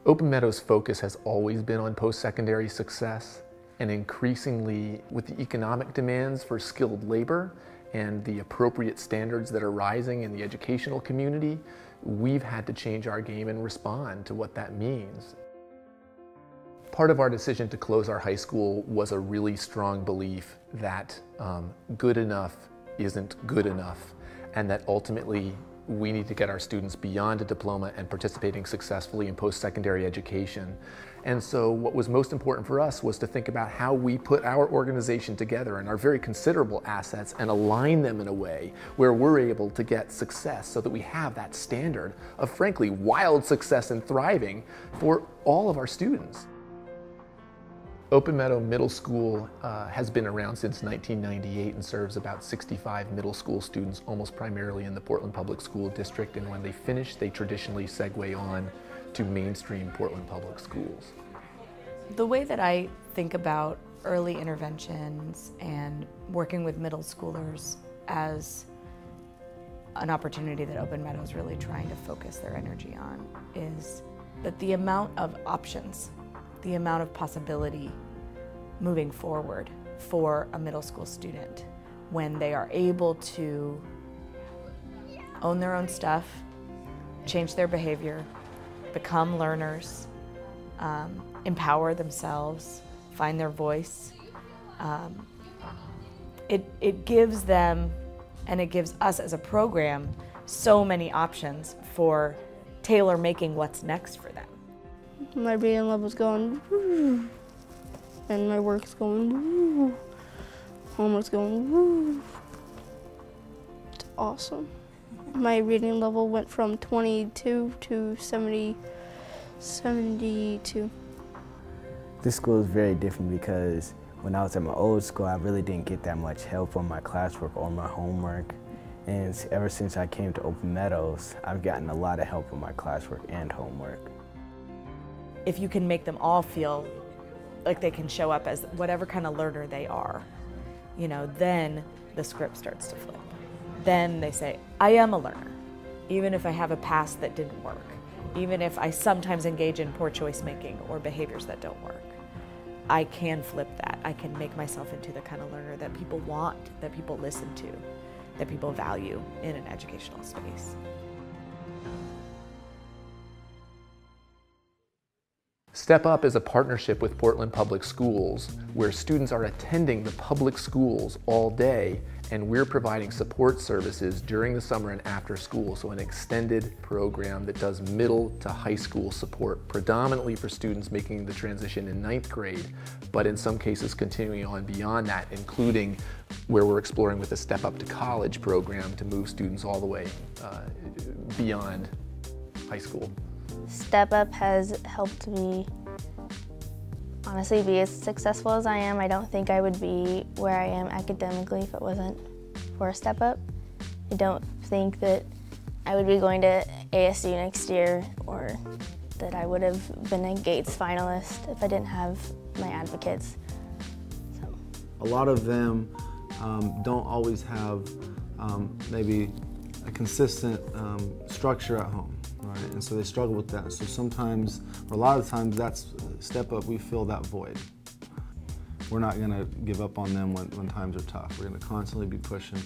Open Meadow's focus has always been on post-secondary success, and increasingly with the economic demands for skilled labor and the appropriate standards that are rising in the educational community, we've had to change our game and respond to what that means. Part of our decision to close our high school was a really strong belief that good enough isn't good enough, and that ultimately we need to get our students beyond a diploma and participating successfully in post-secondary education. And so what was most important for us was to think about how we put our organization together and our very considerable assets and align them in a way where we're able to get success so that we have that standard of, frankly, wild success and thriving for all of our students. Open Meadow Middle School has been around since 1998 and serves about 65 middle school students, almost primarily in the Portland Public School District. And when they finish, they traditionally segue on to mainstream Portland Public Schools. The way that I think about early interventions and working with middle schoolers as an opportunity that Open Meadow is really trying to focus their energy on is that the amount of options, the amount of possibility moving forward for a middle school student when they are able to own their own stuff, change their behavior, become learners, empower themselves, find their voice. It gives them, and it gives us as a program, so many options for tailor-making what's next for them. My reading level's going, woo, and my work's going, woo, homework's going, woo. It's awesome. My reading level went from 22 to 72. This school is very different because when I was at my old school, I really didn't get that much help on my classwork or my homework. And ever since I came to Open Meadows, I've gotten a lot of help on my classwork and homework. If you can make them all feel like they can show up as whatever kind of learner they are, you know, then the script starts to flip. Then they say, I am a learner, even if I have a past that didn't work, even if I sometimes engage in poor choice making or behaviors that don't work. I can flip that. I can make myself into the kind of learner that people want, that people listen to, that people value in an educational space. Step Up is a partnership with Portland Public Schools where students are attending the public schools all day, and we're providing support services during the summer and after school, so an extended program that does middle to high school support, predominantly for students making the transition in 9th grade, but in some cases continuing on beyond that, including where we're exploring with a Step Up to College program to move students all the way beyond high school. Step Up has helped me honestly be as successful as I am. I don't think I would be where I am academically if it wasn't for a Step Up. I don't think that I would be going to ASU next year or that I would have been a Gates finalist if I didn't have my advocates. So. A lot of them don't always have maybe a consistent structure at home. Right, and so they struggle with that. So sometimes, or a lot of times, that's Step Up, we fill that void. We're not gonna give up on them when times are tough. We're gonna constantly be pushing.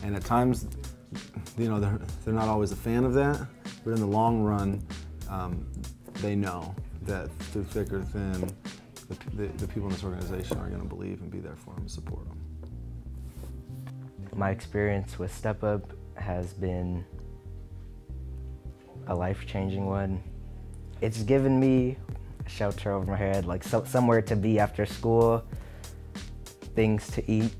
And at times, you know, they're not always a fan of that, but in the long run, they know that through thick or thin, the people in this organization are gonna believe and be there for them and support them. My experience with Step Up has been a life-changing one. It's given me a shelter over my head, like somewhere to be after school, things to eat,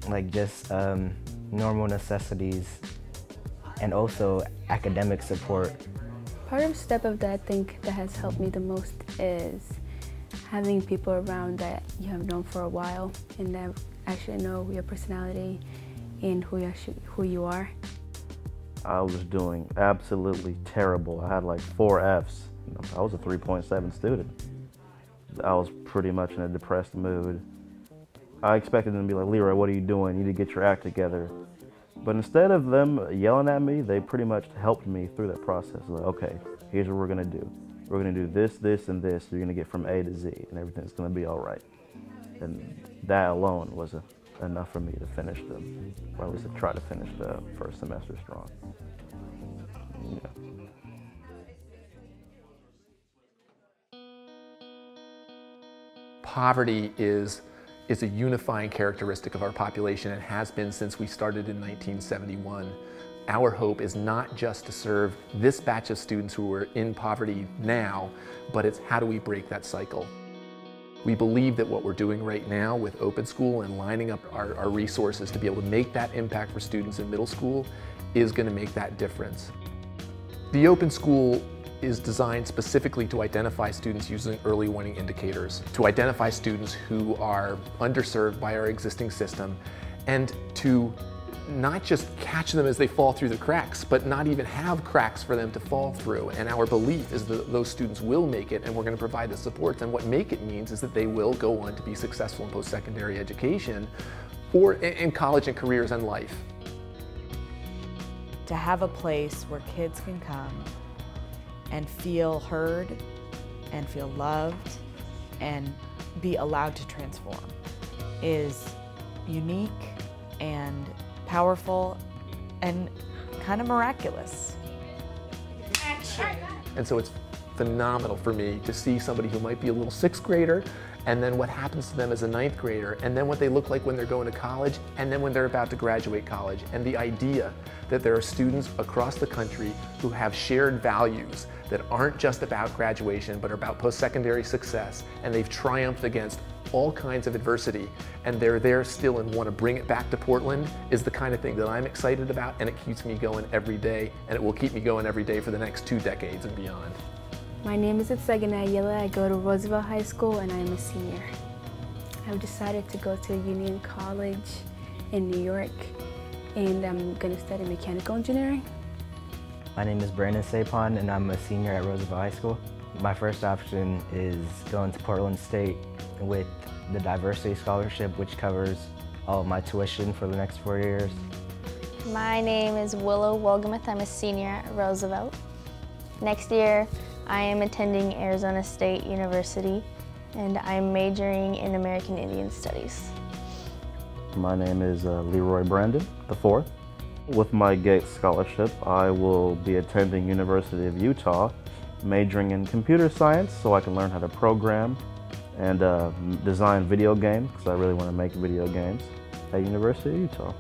like just normal necessities, and also academic support. Part of Step Up that I think that has helped me the most is having people around that you have known for a while and that actually know your personality and who you are. I was doing absolutely terrible. I had like 4 Fs. I was a 3.7 student. I was pretty much in a depressed mood. I expected them to be like, Leroy, what are you doing? You need to get your act together. But instead of them yelling at me, they pretty much helped me through that process. Like, okay, here's what we're gonna do. we're gonna do this, this, and this. You're gonna get from A to Z, and everything's gonna be all right. And that alone was enough for me to finish or at least to try to finish the first semester strong. Yeah. Poverty is a unifying characteristic of our population and has been since we started in 1971. Our hope is not just to serve this batch of students who are in poverty now, but it's how do we break that cycle. We believe that what we're doing right now with Open School and lining up our resources to be able to make that impact for students in middle school is going to make that difference. The Open School is designed specifically to identify students using early warning indicators, to identify students who are underserved by our existing system, and to not just catch them as they fall through the cracks, but not even have cracks for them to fall through. And our belief is that those students will make it, and we're going to provide the supports. And what make it means is that they will go on to be successful in post-secondary education or in college and careers and life. To have a place where kids can come and feel heard and feel loved and be allowed to transform is unique and powerful and kind of miraculous. And so it's phenomenal for me to see somebody who might be a little sixth grader, and then what happens to them as a ninth grader, and then what they look like when they're going to college, and then when they're about to graduate college. And the idea that there are students across the country who have shared values that aren't just about graduation, but are about post-secondary success, and they've triumphed against all kinds of adversity, and they're there still and want to bring it back to Portland is the kind of thing that I'm excited about, and it keeps me going every day, and it will keep me going every day for the next 2 decades and beyond. My name is Itsegina Ayala. I go to Roosevelt High School and I'm a senior. I've decided to go to Union College in New York, and I'm going to study mechanical engineering. My name is Brandon Sapon and I'm a senior at Roosevelt High School. My first option is going to Portland State with the diversity scholarship, which covers all of my tuition for the next 4 years. My name is Willow Wolgamuth. I'm a senior at Roosevelt. Next year, I am attending Arizona State University, and I'm majoring in American Indian Studies. My name is Leroy Brandon, the fourth. With my Gates Scholarship, I will be attending University of Utah, majoring in computer science so I can learn how to program and design video games, because I really want to make video games at University of Utah.